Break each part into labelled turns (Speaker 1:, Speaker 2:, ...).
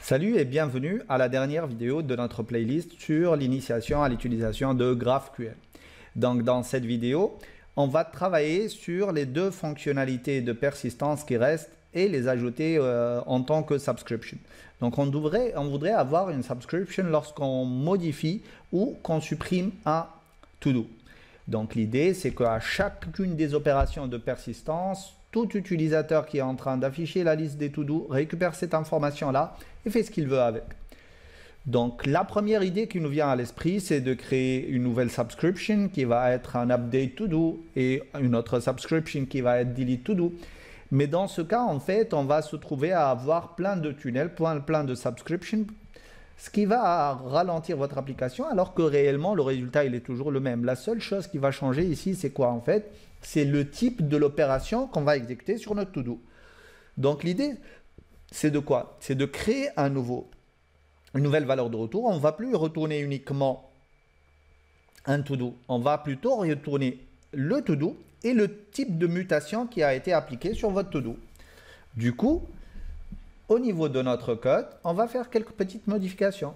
Speaker 1: Salut et bienvenue à la dernière vidéo de notre playlist sur l'initiation à l'utilisation de GraphQL. Donc dans cette vidéo, on va travailler sur les deux fonctionnalités de persistance qui restent et les ajouter en tant que subscription. Donc on voudrait avoir une subscription lorsqu'on modifie ou qu'on supprime un to-do. Donc l'idée, c'est qu'à chacune des opérations de persistance, tout utilisateur qui est en train d'afficher la liste des to-do récupère cette information-là et fait ce qu'il veut avec. Donc la première idée qui nous vient à l'esprit, c'est de créer une nouvelle subscription qui va être un update to-do et une autre subscription qui va être delete to-do. Mais dans ce cas, en fait, on va se trouver à avoir plein de tunnels, plein de subscriptions, ce qui va ralentir votre application alors que réellement le résultat il est toujours le même. La seule chose qui va changer ici, c'est quoi en fait? C'est le type de l'opération qu'on va exécuter sur notre to-do. Donc l'idée, c'est de quoi? C'est de créer une nouvelle valeur de retour. On ne va plus retourner uniquement un to-do. On va plutôt retourner le to-do et le type de mutation qui a été appliqué sur votre to-do. Du coup, au niveau de notre code, on va faire quelques petites modifications.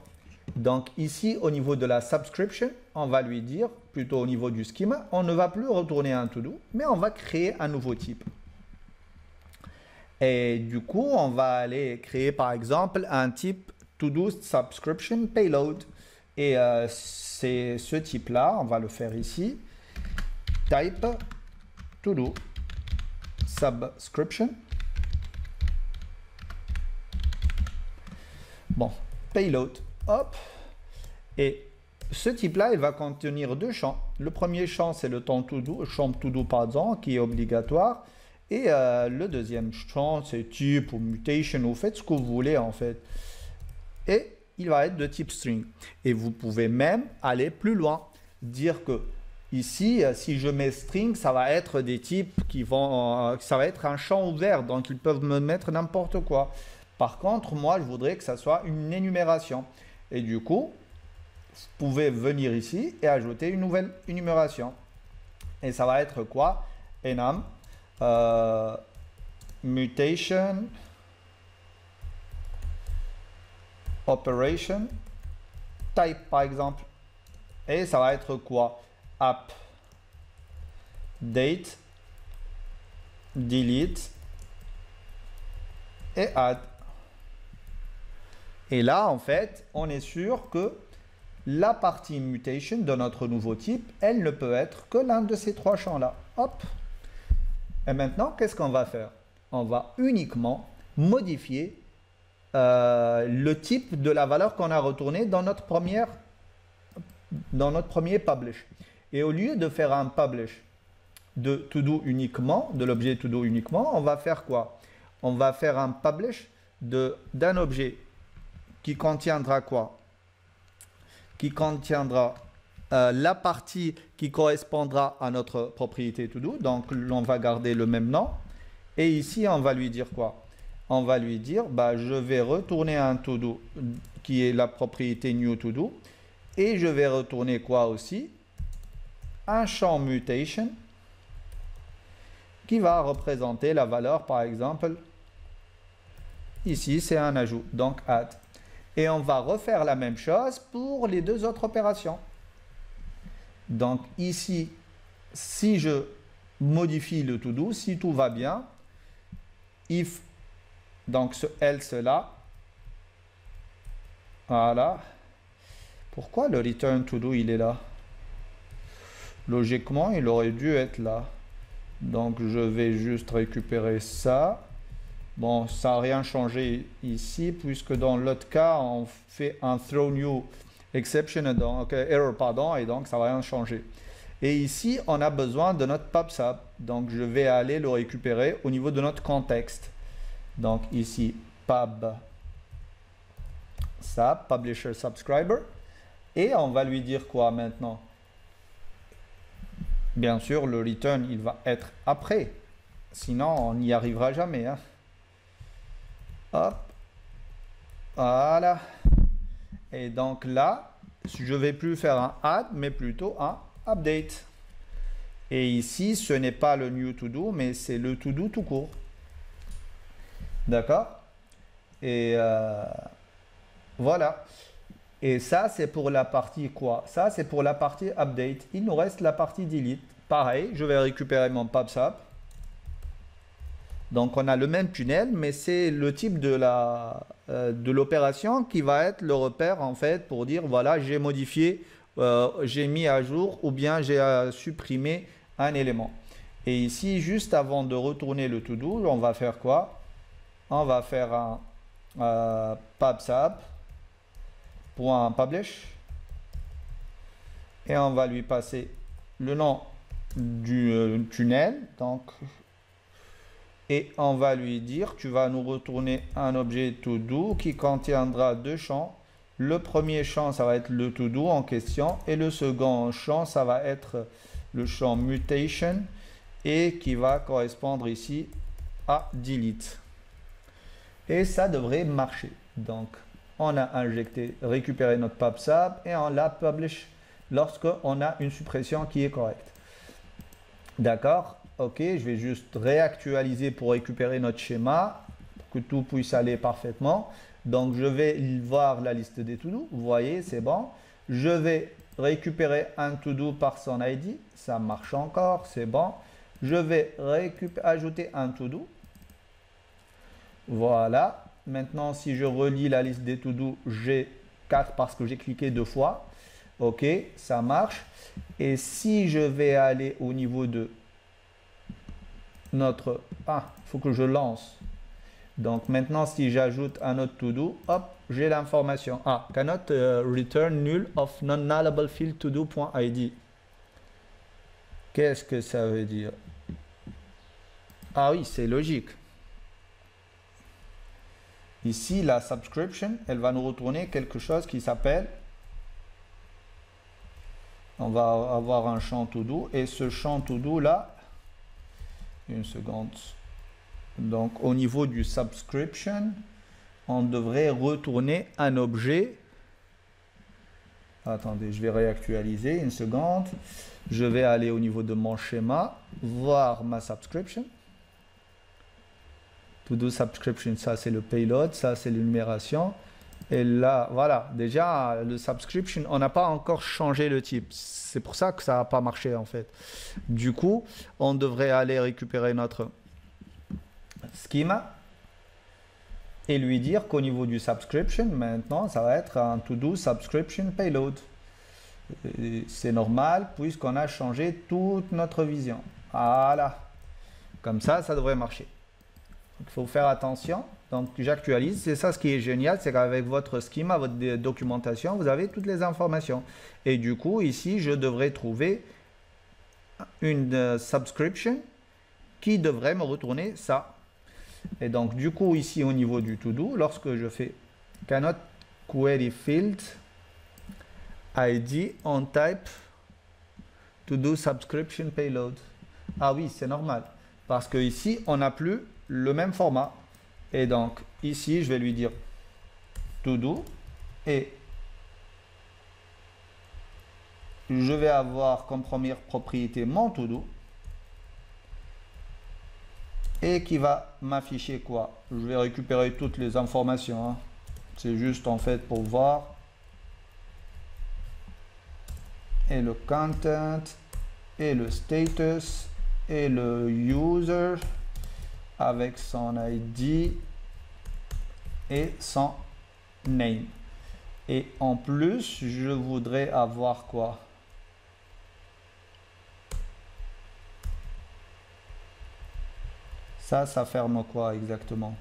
Speaker 1: Donc ici, au niveau de la subscription, on va lui dire, plutôt au niveau du schema, on ne va plus retourner un to-do, mais on va créer un nouveau type. Et du coup, on va aller créer par exemple un type to-do subscription payload. Et c'est ce type-là, on va le faire ici. Type to-do subscription. Bon, payload, hop. Et ce type-là, il va contenir deux champs. Le premier champ, c'est le champ to-do, pardon, qui est obligatoire. Et le deuxième champ, c'est type ou mutation, ou faites ce que vous voulez en fait. Et il va être de type string. Et vous pouvez même aller plus loin, dire que ici, si je mets string, ça va être des types qui vont, ça va être un champ ouvert, donc ils peuvent me mettre n'importe quoi. Par contre, moi, je voudrais que ça soit une énumération. Et du coup, vous pouvez venir ici et ajouter une nouvelle énumération. Et ça va être quoi? Enum mutation operation type, par exemple. Et ça va être quoi? App date delete et add. Et là, en fait, on est sûr que la partie mutation de notre nouveau type, elle ne peut être que l'un de ces trois champs-là. Hop. Et maintenant, qu'est-ce qu'on va faire? On va uniquement modifier le type de la valeur qu'on a retournée dans notre premier publish. Et au lieu de faire un publish de to-do uniquement, de l'objet to-do uniquement, on va faire quoi? On va faire un publish d'un objet qui contiendra quoi? Qui contiendra la partie qui correspondra à notre propriété to-do. Donc, on va garder le même nom. Et ici, on va lui dire quoi? On va lui dire, bah, je vais retourner un to-do qui est la propriété new to-do. Et je vais retourner quoi aussi? Un champ mutation qui va représenter la valeur, par exemple, ici, c'est un ajout, donc add. Et on va refaire la même chose pour les deux autres opérations. Donc ici, si je modifie le to-do, si tout va bien, if, donc ce else là, voilà. Pourquoi le return to-do il est là? Logiquement, il aurait dû être là. Donc je vais juste récupérer ça. Bon, ça n'a rien changé ici, puisque dans l'autre cas, on fait un throw new exception, donc error, pardon, et donc ça va rien changer. Et ici, on a besoin de notre pub-sub. Donc, je vais aller le récupérer au niveau de notre contexte. Donc, ici, pub-sub, publisher subscriber. Et on va lui dire quoi maintenant? Bien sûr, le return, il va être après. Sinon, on n'y arrivera jamais. Hein. Hop. Voilà. Et donc là, je ne vais plus faire un add, mais plutôt un update. Et ici, ce n'est pas le new to do, mais c'est le to do tout court. D'accord? Et Voilà. Et ça, c'est pour la partie quoi? Ça, c'est pour la partie update. Il nous reste la partie delete. Pareil, je vais récupérer mon PubSub. Donc, on a le même tunnel, mais c'est le type de l'opération qui va être le repère, en fait, pour dire, voilà, j'ai modifié, j'ai mis à jour ou bien j'ai supprimé un élément. Et ici, juste avant de retourner le to-do, on va faire quoi? On va faire un PubSub.publish et on va lui passer le nom du tunnel. Donc, et on va lui dire, tu vas nous retourner un objet to-do qui contiendra deux champs. Le premier champ, ça va être le to-do en question. Et le second champ, ça va être le champ mutation et qui va correspondre ici à delete. Et ça devrait marcher. Donc, on a injecté, récupéré notre PubSub et on l'a publish lorsqu'on a une suppression qui est correcte. D'accord? Ok, je vais juste réactualiser pour récupérer notre schéma, pour que tout puisse aller parfaitement. Donc, je vais voir la liste des to-do. Vous voyez, c'est bon. Je vais récupérer un to-do par son ID. Ça marche encore, c'est bon. Je vais ajouter un to-do. Voilà. Maintenant, si je relis la liste des to-do, j'ai 4 parce que j'ai cliqué 2 fois. Ok, ça marche. Et si je vais aller au niveau de notre... Ah, il faut que je lance. Donc maintenant, si j'ajoute un autre to-do, hop, j'ai l'information. Ah, cannot return null of non-nullable field to-do.id. Qu'est-ce que ça veut dire? Ah oui, c'est logique. Ici, la subscription, elle va nous retourner quelque chose qui s'appelle... On va avoir un champ to-do et ce champ to-do là, une seconde. Donc, au niveau du subscription, on devrait retourner un objet. Attendez, je vais réactualiser une seconde. Je vais aller au niveau de mon schéma, voir ma subscription. To-do subscription, ça c'est le payload, ça c'est l'énumération. Et là, voilà, déjà le subscription, on n'a pas encore changé le type. C'est pour ça que ça n'a pas marché en fait. Du coup, on devrait aller récupérer notre schema et lui dire qu'au niveau du subscription, maintenant, ça va être un to-do subscription payload. C'est normal puisqu'on a changé toute notre vision. Voilà. Comme ça devrait marcher. Il faut faire attention. Donc, j'actualise. C'est ça ce qui est génial, c'est qu'avec votre schema, votre documentation, vous avez toutes les informations. Et du coup, ici, je devrais trouver une subscription qui devrait me retourner ça. Et donc, du coup, ici, au niveau du to-do, lorsque je fais cannot query field ID on type to-do subscription payload. Ah oui, c'est normal. Parce que ici, on n'a plus le même format. Et donc, ici, je vais lui dire to-do et je vais avoir comme première propriété mon to-do et qui va m'afficher quoi? Je vais récupérer toutes les informations. Hein. C'est juste en fait pour voir. Et le content et le status et le user avec son ID et son name. Et en plus, je voudrais avoir quoi? Ça ferme quoi exactement?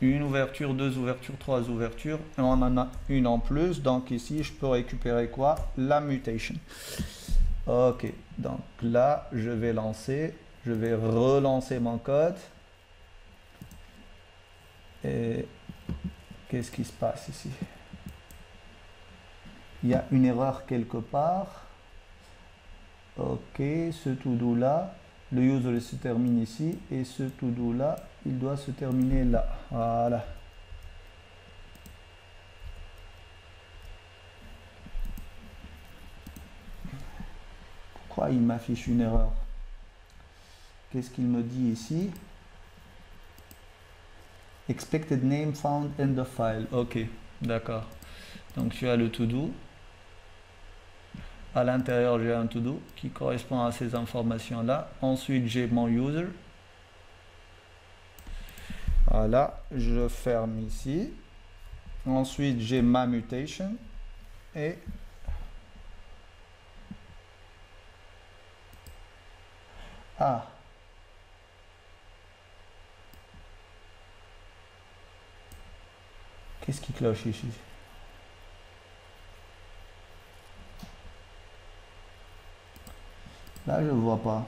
Speaker 1: Une ouverture, deux ouvertures, trois ouvertures. Et on en a une en plus. Donc ici, je peux récupérer quoi? La mutation. Ok. Donc là, je vais lancer. Je vais relancer mon code. Et qu'est-ce qui se passe ici? Il y a une erreur quelque part. Ok, ce to-do là, le user se termine ici et ce to-do là, il doit se terminer là. Voilà. Pourquoi il m'affiche une erreur? Qu'est-ce qu'il me dit ici? Expected name found in the file. Ok, d'accord. Donc tu as le to-do. À l'intérieur, j'ai un to-do qui correspond à ces informations-là. Ensuite, j'ai mon user. Voilà, je ferme ici. Ensuite, j'ai ma mutation. Et ah, qu'est-ce qui cloche ici? Là, je ne vois pas.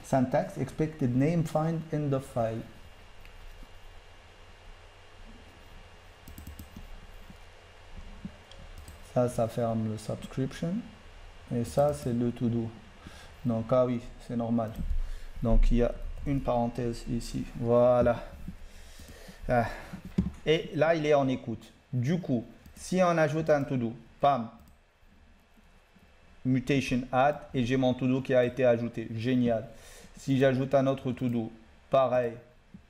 Speaker 1: Syntax, expected name find in the file. Ça ferme le subscription. Et ça, c'est le to-do. Donc, ah oui, c'est normal. Donc, il y a une parenthèse ici. Voilà. Ah. Et là, il est en écoute. Du coup, si on ajoute un to-do, pam, mutation add, et j'ai mon to-do qui a été ajouté. Génial. Si j'ajoute un autre to-do, pareil,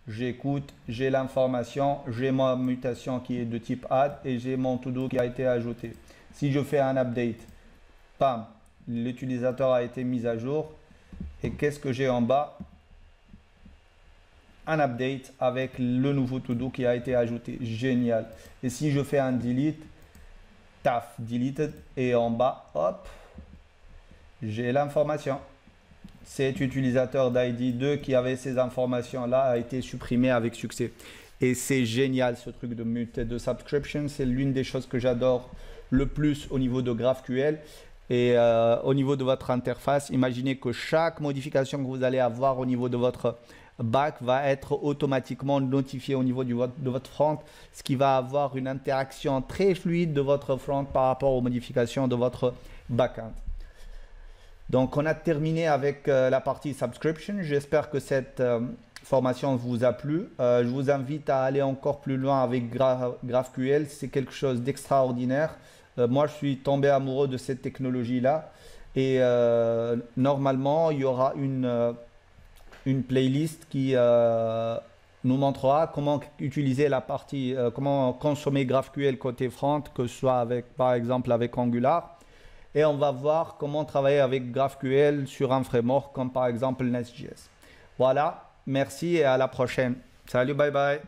Speaker 1: j'écoute, j'ai l'information, j'ai ma mutation qui est de type add, et j'ai mon to-do qui a été ajouté. Si je fais un update, pam, l'utilisateur a été mis à jour. Et qu'est-ce que j'ai en bas? Un update avec le nouveau to-do qui a été ajouté. Génial. Et si je fais un delete, taf, deleted, et en bas, hop, j'ai l'information. Cet utilisateur d'ID 2 qui avait ces informations-là a été supprimé avec succès. Et c'est génial ce truc de mute de subscription. C'est l'une des choses que j'adore le plus au niveau de GraphQL. Et au niveau de votre interface, imaginez que chaque modification que vous allez avoir au niveau de votre back va être automatiquement notifiée au niveau de votre front, ce qui va avoir une interaction très fluide de votre front par rapport aux modifications de votre backend. Donc, on a terminé avec la partie subscription. J'espère que cette formation vous a plu. Je vous invite à aller encore plus loin avec GraphQL. C'est quelque chose d'extraordinaire. Moi, je suis tombé amoureux de cette technologie-là. Et normalement, il y aura une playlist qui nous montrera comment utiliser la partie, comment consommer GraphQL côté front, que ce soit avec, par exemple, avec Angular. Et on va voir comment travailler avec GraphQL sur un framework comme par exemple Nest.js. Voilà, merci et à la prochaine. Salut, bye bye.